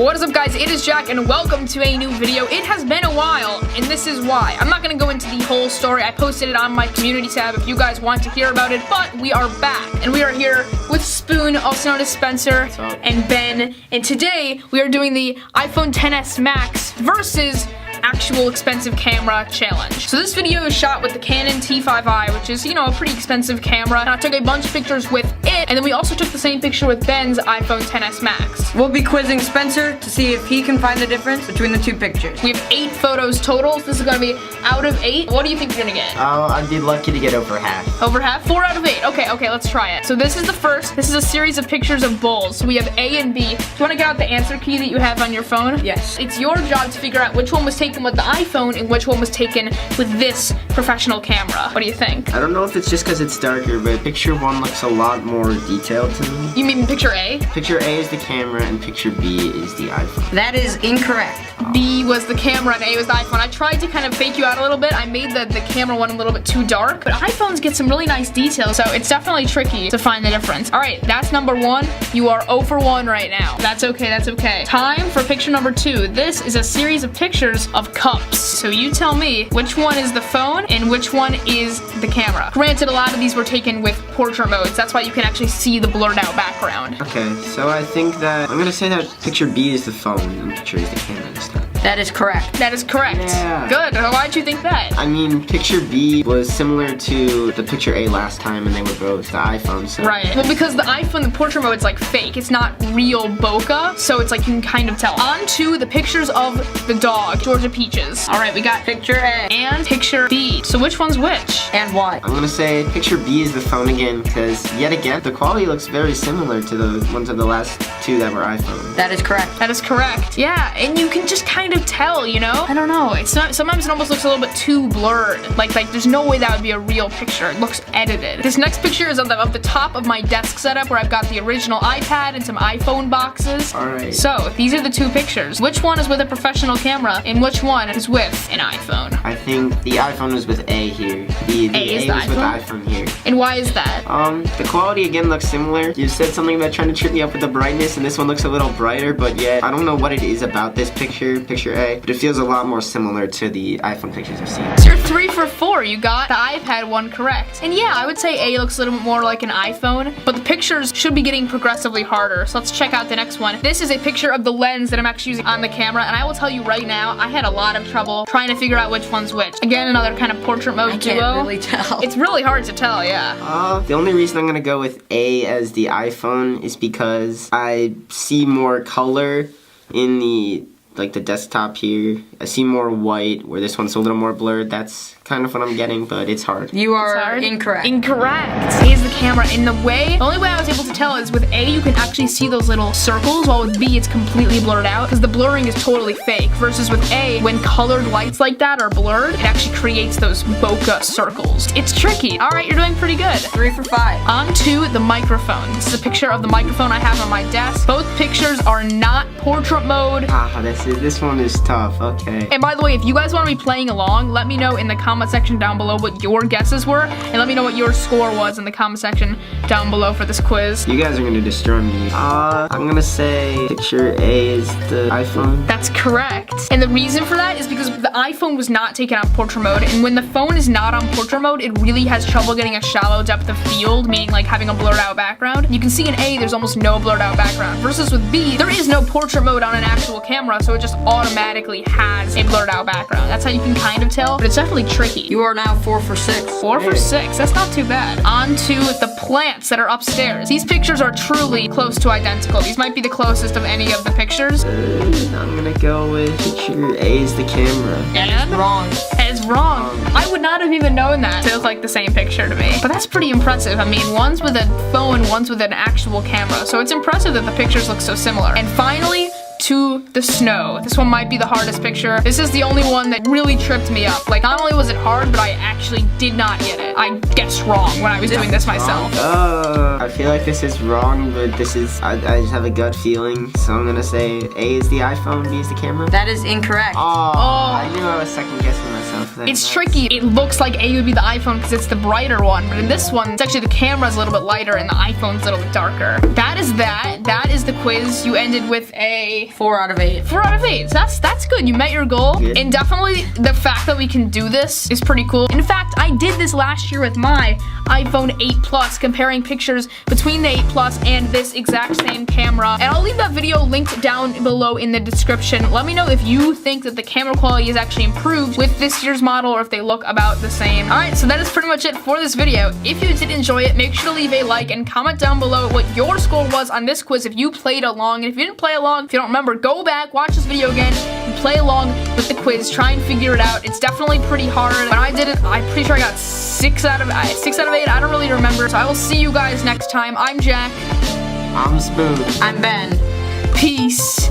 What is up, guys? It is Jack, and welcome to a new video. It has been a while, and this is why. I'm not gonna go into the whole story. I posted it on my community tab if you guys want to hear about it, but we are back, and we are here with Spoon, also known as Spencer, and Ben, and today we are doing the iPhone XS Max versus actual expensive camera challenge. So this video is shot with the Canon T5i, which is, you know, a pretty expensive camera. And I took a bunch of pictures with it, and then we also took the same picture with Ben's iPhone XS Max. We'll be quizzing Spencer to see if he can find the difference between the two pictures. We have 8 photos total. So this is gonna be out of 8. What do you think you're gonna get? I'd be lucky to get over half. Over half? 4 out of 8. Okay, let's try it. So this is the first. This is a series of pictures of bowls. So we have A and B. Do you wanna get out the answer key that you have on your phone? Yes. It's your job to figure out which one was taken with the iPhone and which one was taken with this professional camera. What do you think? I don't know if it's just because it's darker, but picture 1 looks a lot more detailed to me. You mean picture A? Picture A is the camera and picture B is the iPhone. That is incorrect. B was the camera and A was the iPhone. I tried to kind of fake you out a little bit. I made the camera one a little bit too dark, but iPhones get some really nice details, so it's definitely tricky to find the difference. All right, that's number 1. You are 0 for 1 right now. That's okay. Time for picture number 2. This is a series of pictures of cups. So you tell me which one is the phone and which one is the camera. Granted, a lot of these were taken with portrait modes. That's why you can actually see the blurred out background. Okay, so I think that I'm gonna say that picture B is the phone and picture A is the camera this time. That is correct. That is correct. Yeah. Good. Why'd you think that? I mean, picture B was similar to the picture A last time, and they were both the iPhone, so. Right. Well, because the iPhone, the portrait mode is like fake. It's not real bokeh, so it's like you can kind of tell. On to the pictures of the dog, Georgia Peaches. All right, we got Picture A. and picture B. So which one's which? And why? I'm gonna say picture B is the phone again, because yet again, the quality looks very similar to the ones of the last 2 that were iPhone. That is correct. That is correct. Yeah, and you can just kind of tell, you know? I don't know. It's not. Sometimes it almost looks a little bit too blurred. Like there's no way that would be a real picture. It looks edited. This next picture is of the top of my desk setup where I've got the original iPad and some iPhone boxes. All right. So these are the 2 pictures. Which one is with a professional camera and which one is with an iPhone? I think the iPhone was with A here. The A is A the was with the iPhone? iPhone here. And why is that? The quality again looks similar. You said something about trying to trip me up with the brightness, and this one looks a little brighter, but yet I don't know what it is about this picture A, but it feels a lot more similar to the iPhone pictures I've seen. So you're 3 for 4. You got the iPad one correct. And yeah, I would say A looks a little bit more like an iPhone, but the pictures should be getting progressively harder. So let's check out the next one. This is a picture of the lens that I'm actually using on the camera, and I will tell you right now, I had a lot of trouble trying to figure out which one's which. Again, another kind of portrait mode duo. I can't really tell. It's really hard to tell, yeah. The only reason I'm gonna go with A as the iPhone is because I see more color in the desktop here. I see more white, where this one's a little more blurred. That's kind of what I'm getting, but it's hard. You are It's hard. incorrect. Incorrect. A is the camera. In the only way I was able to tell is with A, you can actually see those little circles, while with B, it's completely blurred out, because the blurring is totally fake. Versus with A, when colored lights like that are blurred, it actually creates those bokeh circles. It's tricky. All right, you're doing pretty good. 3 for 5. On to the microphone. This is a picture of the microphone I have on my desk. Both pictures are not portrait mode. This one is tough. Okay. And by the way, if you guys want to be playing along, let me know in the comment section down below what your guesses were, and let me know what your score was in the comment section down below for this quiz. You guys are gonna destroy me. I'm gonna say picture A is the iPhone. That's correct. And the reason for that is because the iPhone was not taken on portrait mode, and when the phone is not on portrait mode, it really has trouble getting a shallow depth of field, meaning like having a blurred out background. You can see in A, there's almost no blurred out background. Versus with B, there is no portrait mode on an actual camera, so it just automatically has a blurred out background. That's how you can kind of tell, but it's definitely tricky. You are now 4 for 6. 4 for 6, that's not too bad. On to the plants that are upstairs. These pictures are truly close to identical. These might be the closest of any of the pictures. I'm gonna go with picture A is the camera. And Wrong. it's wrong. I would not have even known that. It looked like the same picture to me. But that's pretty impressive. I mean, one's with a phone, one's with an actual camera. So it's impressive that the pictures look so similar. And finally, to the snow. This one might be the hardest picture. This is the only one that really tripped me up. Like, not only was it hard, but I actually did not get it. I guessed wrong when I was doing this myself. I feel like this is wrong, but this is, I just have a gut feeling, so I'm gonna say A is the iPhone, B is the camera. That is incorrect. I knew I was second guessing myself then. It's tricky. It looks like A would be the iPhone because it's the brighter one, but in this one, it's actually the camera's a little bit lighter and the iPhone's a little bit darker. That is that. That is the quiz. You ended with a 4 out of 8. 4 out of 8. That's good. You met your goal. Yeah. And definitely the fact that we can do this is pretty cool. In fact, I did this last year with my iPhone 8 Plus, comparing pictures between the 8 Plus and this exact same camera. And I'll leave that video linked down below in the description. Let me know if you think that the camera quality is actually improved with this year's model or if they look about the same. Alright, so that is pretty much it for this video. If you did enjoy it, make sure to leave a like and comment down below what your score was on this quiz if you played along. And if you didn't play along, if you don't remember, go back, watch this video again, and play along with the quiz. Try and figure it out. It's definitely pretty hard. When I did it, I'm pretty sure I got 6 out of 8. I don't really remember. So I will see you guys next time. I'm Jack. I'm Spoon. I'm Ben. Peace.